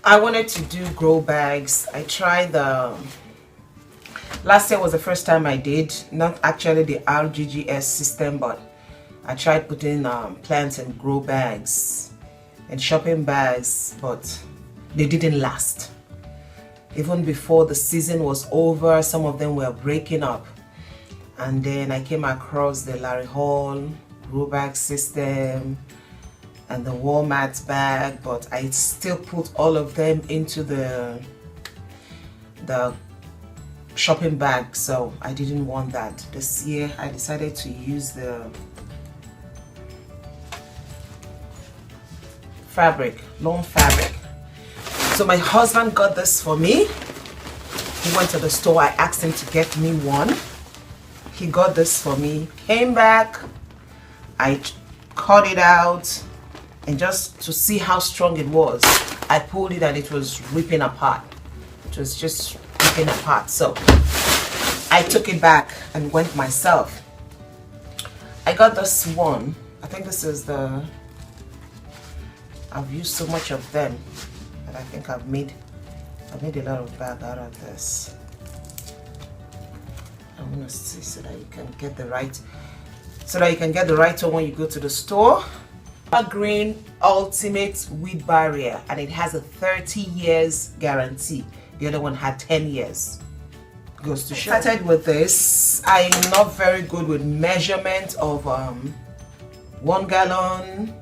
I wanted to do grow bags. I tried last year was the first time I did, not actually the RGGS system, but I tried putting plants in grow bags and shopping bags, but they didn't last. Even before the season was over, some of them were breaking up. And then I came across the Larry Hall grow bag system and the Walmart bag, but I still put all of them into the shopping bag, so I didn't want that. This year I decided to use the fabric, lawn fabric. So my husband got this for me. He went to the store, I asked him to get me one. He got this for me, came back, I cut it out, and just to see how strong it was, I pulled it and it was ripping apart. It was just ripping apart. So I took it back and went myself. I got this one. I think this is I've used so much of them that I think I've made a lot of bag out of this. I'm gonna see so that you can get the right one when you go to the store. Green Ultimate Weed Barrier, and it has a 30 years guarantee. The other one had 10 years. Goes to show. I started with this. I'm not very good with measurement of 1 gallon,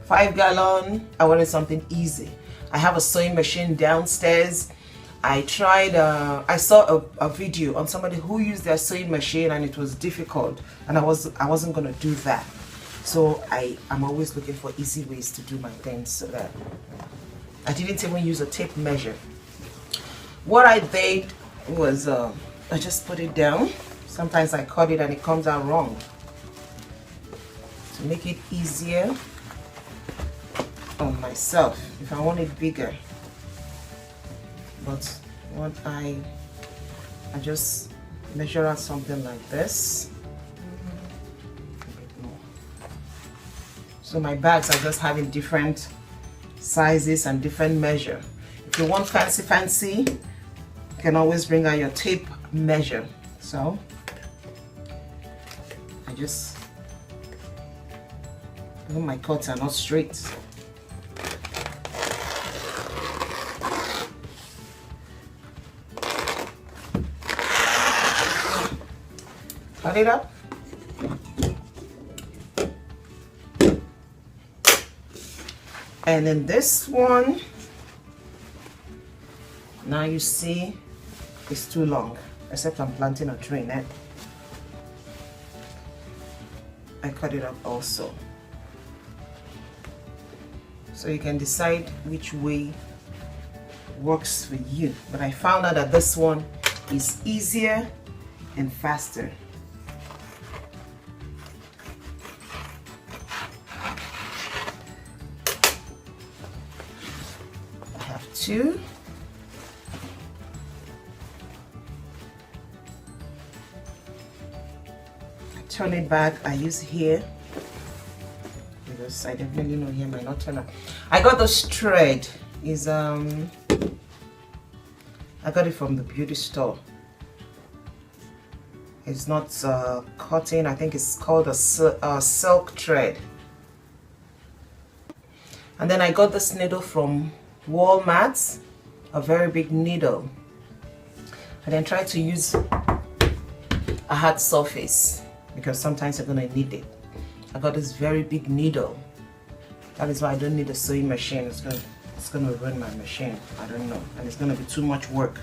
5 gallon. I wanted something easy. I have a sewing machine downstairs. I tried, I saw a video on somebody who used their sewing machine and it was difficult, and I wasn't gonna do that. So I'm always looking for easy ways to do my things, so that I didn't even use a tape measure. What I did was I just put it down. Sometimes I cut it and it comes out wrong. To make it easier on myself, if I want it bigger. But what I just measure out something like this. So my bags are just having different sizes and different measure. If you want fancy, you can always bring out your tape measure. So I just, even my cuts are not straight. Cut it up. And then this one, now you see it's too long, except I'm planting a tree in it. I cut it up also. So you can decide which way works for you. But I found out that this one is easier and faster. Two. I turn it back. I use here because I definitely know here might not turn up. I got this thread. Is I got it from the beauty store. It's not cotton. I think it's called a silk thread. And then I got this needle from Walmart, a very big needle. And then try to use a hard surface because sometimes you're going to need it. I got this very big needle. That is why I don't need a sewing machine. It's going to ruin my machine. I don't know. And it's going to be too much work.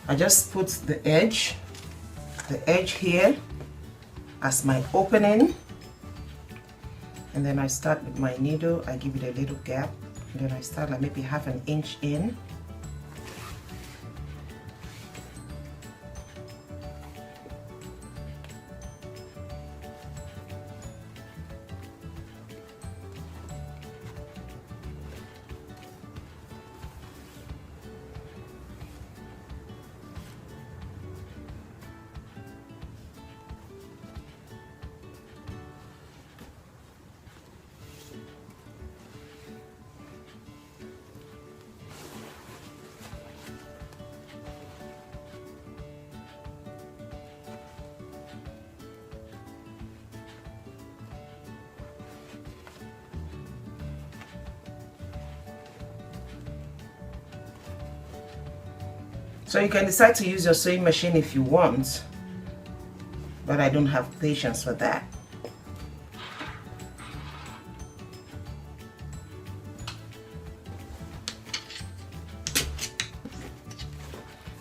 I just put the edge here as my opening. And then I start with my needle. I give it a little gap. And then I start like maybe half an inch in. So you can decide to use your sewing machine if you want, but I don't have patience for that.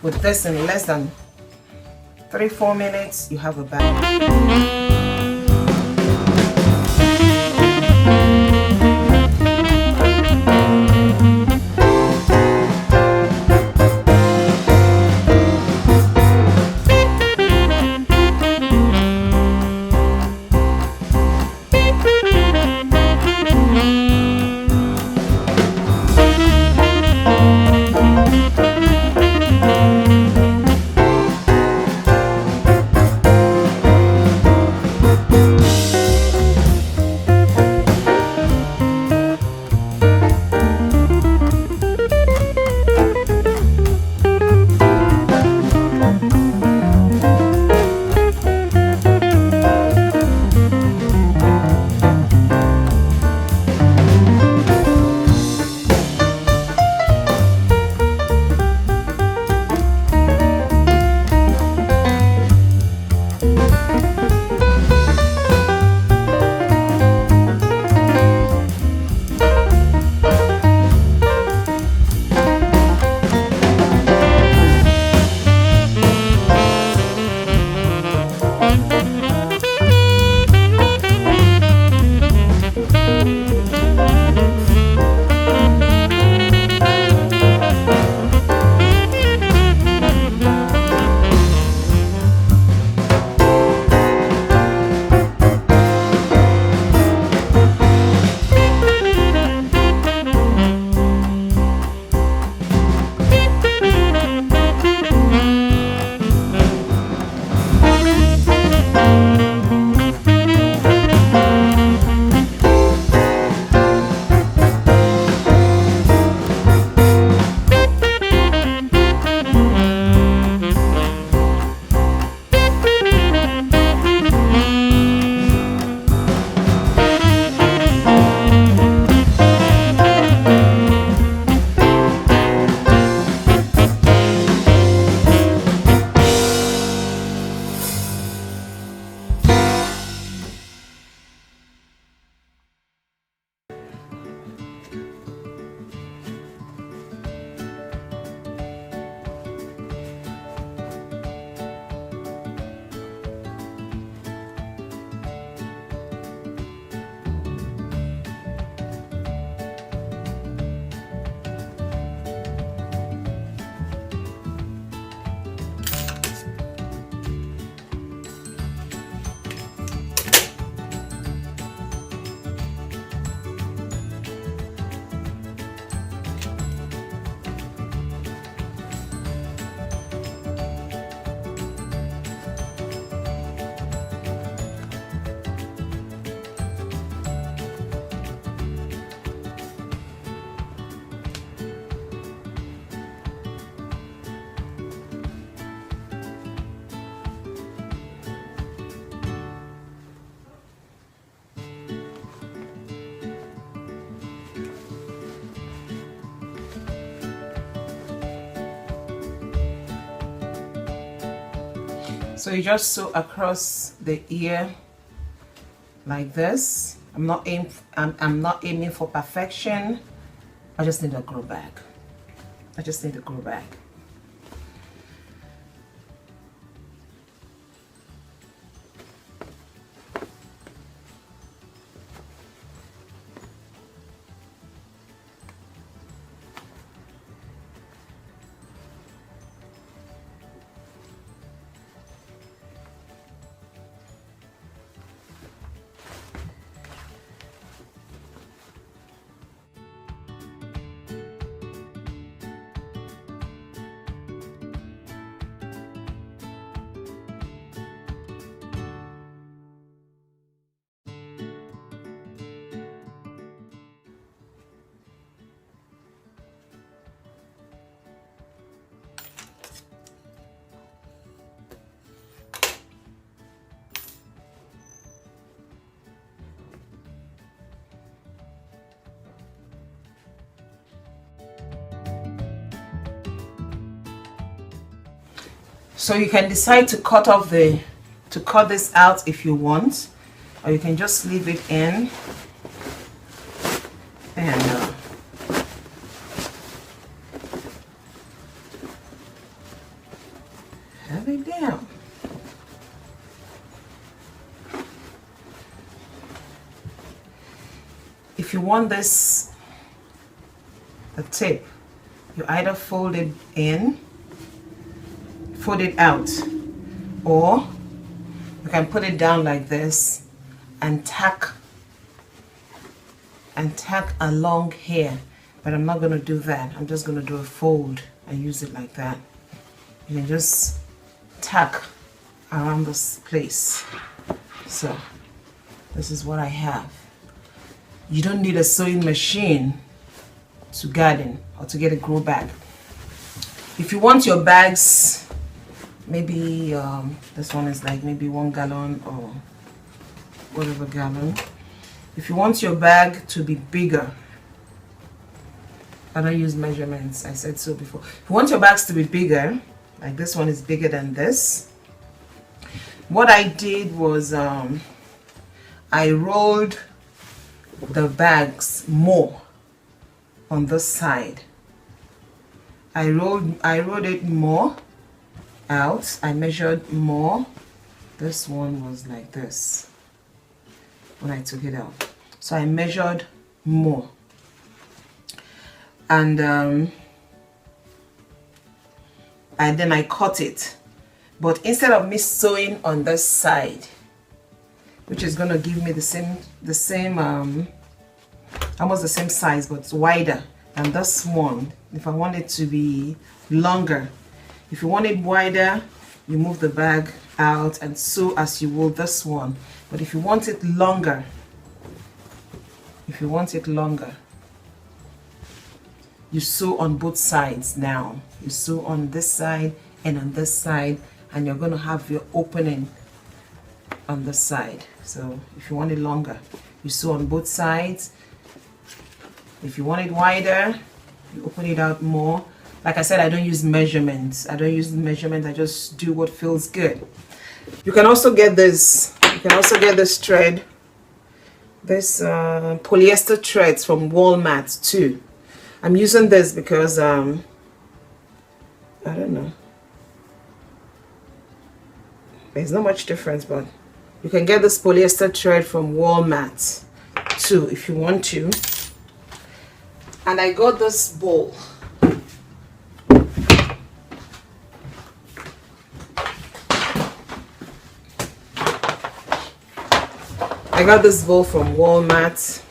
With this, in less than 3-4 minutes, you have a bag. So you just sew across the ear like this. I'm not aiming for perfection. I just need a grow bag. I just need a grow bag. So you can decide to cut this out if you want, or you can just leave it in and have it down. If you want this, the tip, you either fold it in, fold it out, or you can put it down like this and tack along here. But I'm not going to do that. I'm just going to do a fold and use it like that. You can just tack around this place. So this is what I have. You don't need a sewing machine to garden or to get a grow bag. If you want your bags, maybe this one is like maybe 1 gallon or whatever gallon. If you want your bag to be bigger, I don't use measurements, I said so before. If you want your bags to be bigger, like this one is bigger than this, what I did was I rolled the bags more on this side. I rolled it more out. I measured more. This one was like this when I took it out, so I measured more, and then I cut it. But instead of me sewing on this side, which is going to give me the same almost the same size but wider than this one, if I want it to be longer, if you want it wider, you move the bag out and sew as you will this one. But if you want it longer, you sew on both sides. Now you sew on this side and on this side, and you're going to have your opening on this side. So if you want it longer, you sew on both sides. If you want it wider, you open it out more. Like I said, I don't use measurements. I just do what feels good. You can also get this. You can also get this thread, this polyester threads from Walmart too. I'm using this because I don't know, there's not much difference, but you can get this polyester thread from Walmart too if you want to. And I got this bowl. I got this bowl from Walmart.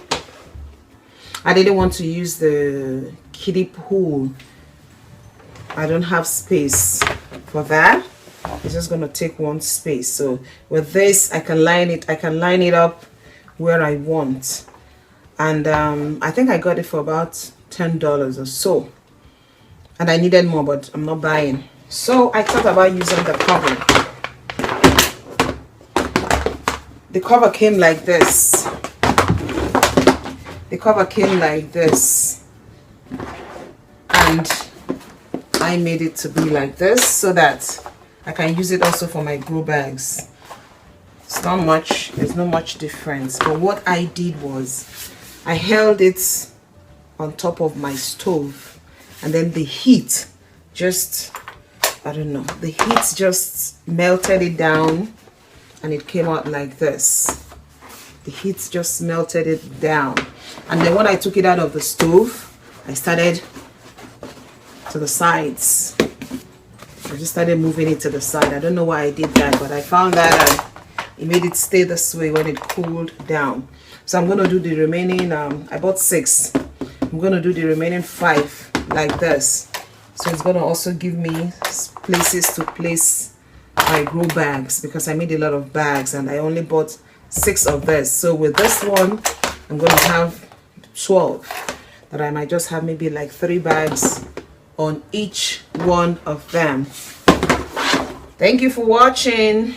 I didn't want to use the kiddie pool. I don't have space for that. It's just gonna take one space. So with this, I can line it up where I want. And I think I got it for about $10 or so. And I needed more, but I'm not buying. So I thought about using the cover. The cover came like this. The cover came like this. And I made it to be like this so that I can use it also for my grow bags. It's not much, there's not much difference. But what I did was I held it on top of my stove, and then the heat just, I don't know, the heat just melted it down and it came out like this. The heat just melted it down. And then when I took it out of the stove, I started to the sides. I just started moving it to the side. I don't know why I did that, but I found that it made it stay this way when it cooled down. So I'm going to do the remaining, I bought 6. I'm going to do the remaining 5 like this. So it's going to also give me places to place my grow bags, because I made a lot of bags and I only bought 6 of this. So with this one, I'm going to have 12. That I might just have maybe like 3 bags on each one of them. Thank you for watching.